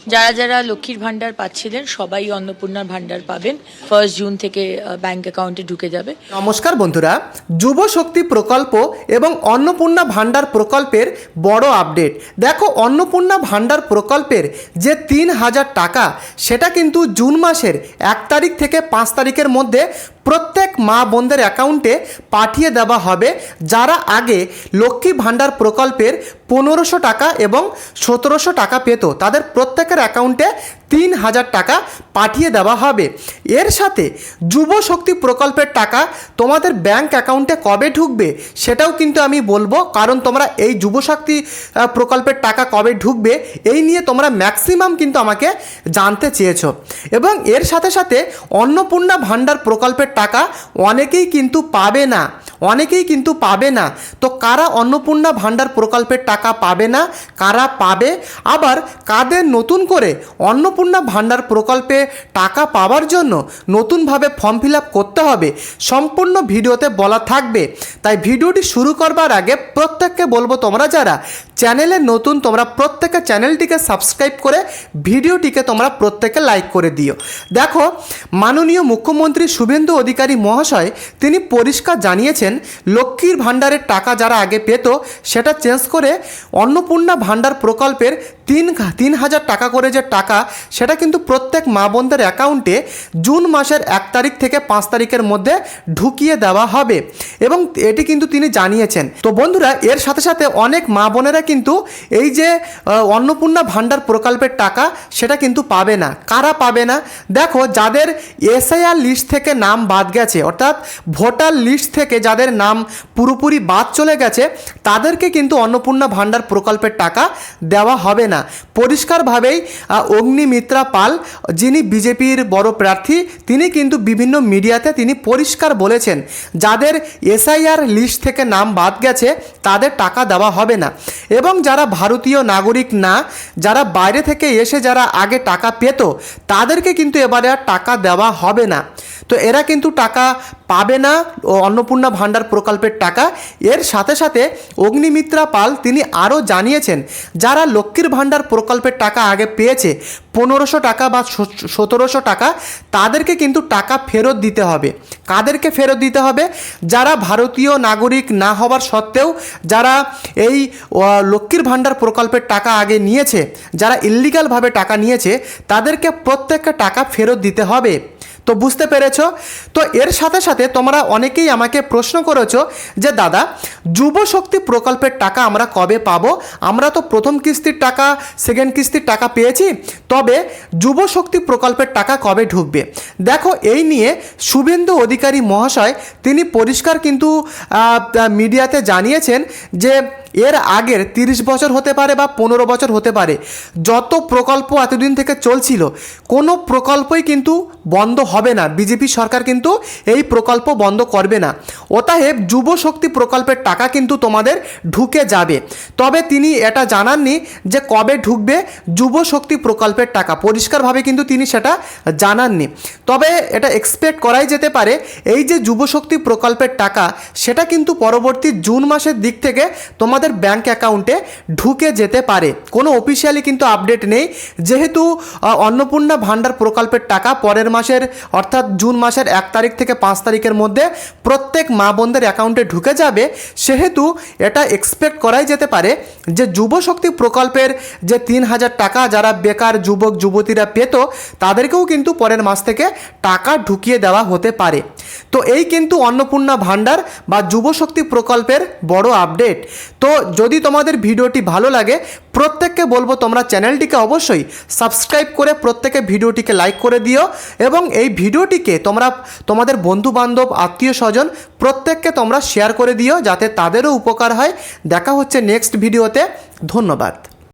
যারা যারা লক্ষ্মীর ভান্ডার পাচ্ছিলেন সবাই অন্নপূর্ণার ভান্ডার পাবেন। 1 জুন থেকে ব্যাংক অ্যাকাউন্টে ঢুকে যাবে। নমস্কার বন্ধুরা, যুব শক্তি প্রকল্প এবং অন্নপূর্ণা ভান্ডার প্রকল্পের বড় আপডেট। দেখো, অন্নপূর্ণা ভান্ডার প্রকল্পের যে 3000 টাকা সেটা কিন্তু জুন মাসের 1 তারিখ থেকে 5 তারিখের মধ্যে প্রত্যেক মা বোনদের অ্যাকাউন্টে পাঠিয়ে দেওয়া হবে। যারা আগে লক্ষ্মী ভান্ডার প্রকল্পের 1500 টাকা এবং 1700 টাকা পেত, তাদের প্রত্যেকের অ্যাকাউন্টে 3000 টাকা পাঠিয়ে দেওয়া হবে। এর সাথে যুব শক্তি প্রকল্পের টাকা তোমাদের ব্যাংক অ্যাকাউন্টে কবে ঢুকবে সেটাও কিন্তু আমি বলবো, কারণ তোমরা এই যুব শক্তি প্রকল্পের টাকা কবে ঢুকবে এই নিয়ে তোমরা ম্যাক্সিমাম কিন্তু আমাকে জানতে চেয়েছো। এবং এর সাথে সাথে অন্নপূর্ণা ভান্ডার প্রকল্পের টাকা অনেকেই কিন্তু পাবে না। তো কারা অন্নপূর্ণা ভান্ডার প্রকল্পের টাকা পাবে না, কারা পাবে, আবার কাদের নতুন করে অন্নপূর্ণা ভান্ডার প্রকল্পে টাকা পাওয়ার জন্য নতুনভাবে ফর্ম ফিল আপ করতে হবে, সম্পূর্ণ ভিডিওতে বলা থাকবে। তাই ভিডিওটি শুরু করবার আগে প্রত্যেককে বলবো, তোমরা যারা চ্যানেলে নতুন তোমরা প্রত্যেকে চ্যানেলটিকে সাবস্ক্রাইব করে ভিডিওটিকে তোমরা প্রত্যেকে লাইক করে দিও। দেখো, মাননীয় মুখ্যমন্ত্রী শুভেন্দু অধিকারী মহাশয় তিনি পরিষ্কার জানিয়েছেন, লক্ষ্মীর ভান্ডারের টাকা যারা আগে পেত সেটা চেঞ্জ করে অন্নপূর্ণা ভান্ডার প্রকল্পের 3000 টাকা করে যে টাকা সেটা কিন্তু প্রত্যেক মা বোনদের অ্যাকাউন্টে জুন মাসের 1 তারিখ থেকে 5 তারিখের মধ্যে ঢুকিয়ে দেওয়া হবে এবং এটি কিন্তু তিনি জানিয়েছেন। তো বন্ধুরা, এর সাথে সাথে অনেক মা বোনেরা কিন্তু এই যে অন্নপূর্ণা ভান্ডার প্রকল্পের টাকা সেটা কিন্তু পাবে না। কারা পাবে না? দেখো, যাদের এসআইআর লিস্ট থেকে নাম বাদ গেছে, অর্থাৎ ভোটার লিস্ট থেকে যাদের নাম পুরোপুরি বাদ চলে গেছে, তাদেরকে কিন্তু অন্নপূর্ণা ভান্ডার প্রকল্পের টাকা দেওয়া হবে না। পরিষ্কারভাবেই অগ্নিমিত্রা পাল, যিনি বিজেপির বড় প্রার্থী, তিনি কিন্তু বিভিন্ন মিডিয়াতে তিনি পরিষ্কার বলেছেন, যাদের এসআইআর লিস্ট থেকে নাম বাদ গেছে তাদের টাকা দেওয়া হবে না। এবং যারা ভারতীয় নাগরিক না, যারা বাইরে থেকে এসে যারা আগে টাকা পেত, তাদেরকে কিন্তু এবারে আর টাকা দেওয়া হবে না। তো এরা কিন্তু টাকা পাবে না অন্নপূর্ণা ভান্ডার প্রকল্পের টাকা। এর সাথে সাথে অগ্নিমিত্রা পাল তিনি আরও জানিয়েছেন, যারা লক্ষ্মীর ভান্ডার প্রকল্পের টাকা আগে পেয়েছে 1500 টাকা বা 1700 টাকা, তাদেরকে কিন্তু টাকা ফেরত দিতে হবে। কাদেরকে ফেরত দিতে হবে? যারা ভারতীয় নাগরিক না হওয়ার সত্ত্বেও যারা এই লক্ষ্মীর ভান্ডার প্রকল্পের টাকা আগে নিয়েছে, যারা ইল্লিগালভাবে টাকা নিয়েছে, তাদেরকে প্রত্যেকটা টাকা ফেরত দিতে হবে। তো বুঝতে পেরেছো? তো এর সাথে সাথে তোমরা অনেকেই আমাকে প্রশ্ন করেছো যে দাদা, যুব শক্তি প্রকল্পের টাকা আমরা কবে পাবো? আমরা তো প্রথম কিস্তির টাকা, সেকেন্ড কিস্তির টাকা পেয়েছি, তবে যুব শক্তি প্রকল্পের টাকা কবে ঢুকবে? দেখো, এই নিয়ে শুভেন্দু অধিকারী মহাশয় তিনি পরিষ্কার কিন্তু মিডিয়াতে জানিয়েছেন যে এর আগের 30 বছর হতে পারে বা 15 বছর হতে পারে, যত প্রকল্প এতদিন থেকে চলছিল, কোনো প্রকল্পই কিন্তু বন্ধ হবে না। বিজেপি সরকার কিন্তু এই প্রকল্প বন্ধ করবে না। অতএব যুব শক্তি প্রকল্পের টাকা কিন্তু তোমাদের ঢুকে যাবে। তবে তিনি এটা জানাননি যে কবে ঢুকবে যুব শক্তি প্রকল্পের টাকা, পরিষ্কারভাবে কিন্তু তিনি সেটা জানাননি। তবে এটা এক্সপেক্ট করাই যেতে পারে, এই যে যুব শক্তি প্রকল্পের টাকা সেটা কিন্তু পরবর্তী জুন মাসের দিক থেকে তোমাদের ব্যাংক অ্যাকাউন্টে ঢুকে যেতে পারে। কোনো অফিসিয়ালি কিন্তু আপডেট নেই, যেহেতু অন্নপূর্ণা ভান্ডার প্রকল্পের টাকা পরের মাসের অর্থাৎ জুন মাসের 1 তারিখ থেকে 5 তারিখের মধ্যে প্রত্যেক মা বোনদের অ্যাকাউন্টে ঢুকে যাবে, সেহেতু এটা এক্সপেক্ট করাই যেতে পারে যে যুব শক্তি প্রকল্পের যে 3000 টাকা যারা বেকার যুবক যুবতীরা পেত, তাদেরকেও কিন্তু পরের মাস থেকে টাকা ঢুকিয়ে দেওয়া হতে পারে। তো এই কিন্তু অন্নপূর্ণা ভান্ডার বা যুব শক্তি প্রকল্পের বড় আপডেট। তো যদি তোমাদের ভিডিওটি ভালো লাগে, প্রত্যেককে বলবো তোমরা চ্যানেলটিকে অবশ্যই সাবস্ক্রাইব করে প্রত্যেকে ভিডিওটিকে লাইক করে দিও এবং এই ভিডিওটিকে তোমরা তোমাদের বন্ধু বান্ধব, আত্মীয় স্বজন প্রত্যেককে তোমরা শেয়ার করে দিও, যাতে তাদেরও উপকার হয়। দেখা হচ্ছে নেক্সট ভিডিওতে। ধন্যবাদ।